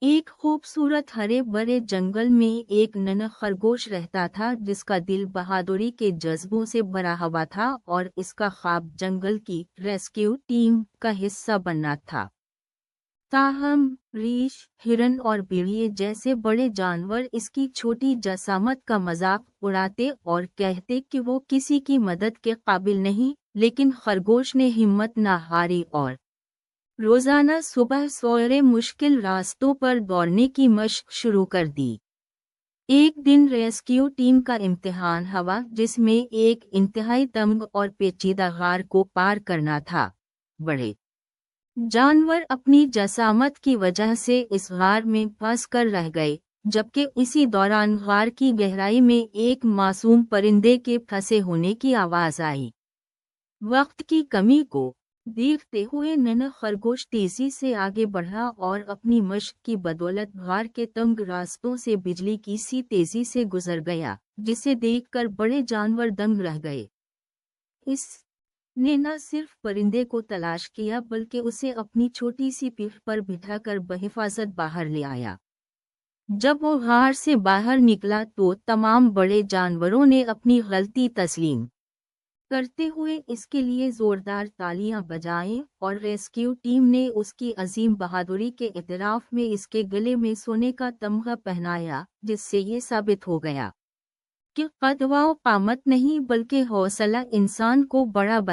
एक खूबसूरत हरे भरे जंगल में एक नन्हा खरगोश रहता था जिसका दिल बहादुरी के जज्बों से भरा हुआ था और इसका ख्वाब जंगल की रेस्क्यू टीम का हिस्सा बनना था। ताहम रीछ, हिरन और भेड़िए जैसे बड़े जानवर इसकी छोटी जसामत का मजाक उड़ाते और कहते कि वो किसी की मदद के काबिल नहीं, लेकिन खरगोश ने हिम्मत न हारी और रोजाना सुबह सवेरे मुश्किल रास्तों पर दौड़ने की मशक शुरू कर दी। एक दिन रेस्क्यू टीम का इम्तिहान हुआ जिसमें एक इंतहाई तंग और पेचीदा गार को पार करना था। बड़े जानवर अपनी जसामत की वजह से इस गार में फंस कर रह गए, जबकि इसी दौरान गार की गहराई में एक मासूम परिंदे के फंसे होने की आवाज आई। वक्त की कमी को देखते हुए नन्हा खरगोश तेजी से आगे बढ़ा और अपनी मशक की बदौलत गार के तंग रास्तों से बिजली की सी तेजी से गुजर गया, जिसे देखकर बड़े जानवर दंग रह गए। इसने न सिर्फ परिंदे को तलाश किया बल्कि उसे अपनी छोटी सी पीठ पर बिठाकर बहिफाजत बाहर ले आया। जब वो गार से बाहर निकला तो तमाम बड़े जानवरों ने अपनी गलती तस्लीम करते हुए इसके लिए जोरदार तालियां बजाईं और रेस्क्यू टीम ने उसकी अजीम बहादुरी के इतराफ में इसके गले में सोने का तमगा पहनाया, जिससे ये साबित हो गया कि कद व कामत नहीं बल्कि हौसला इंसान को बड़ा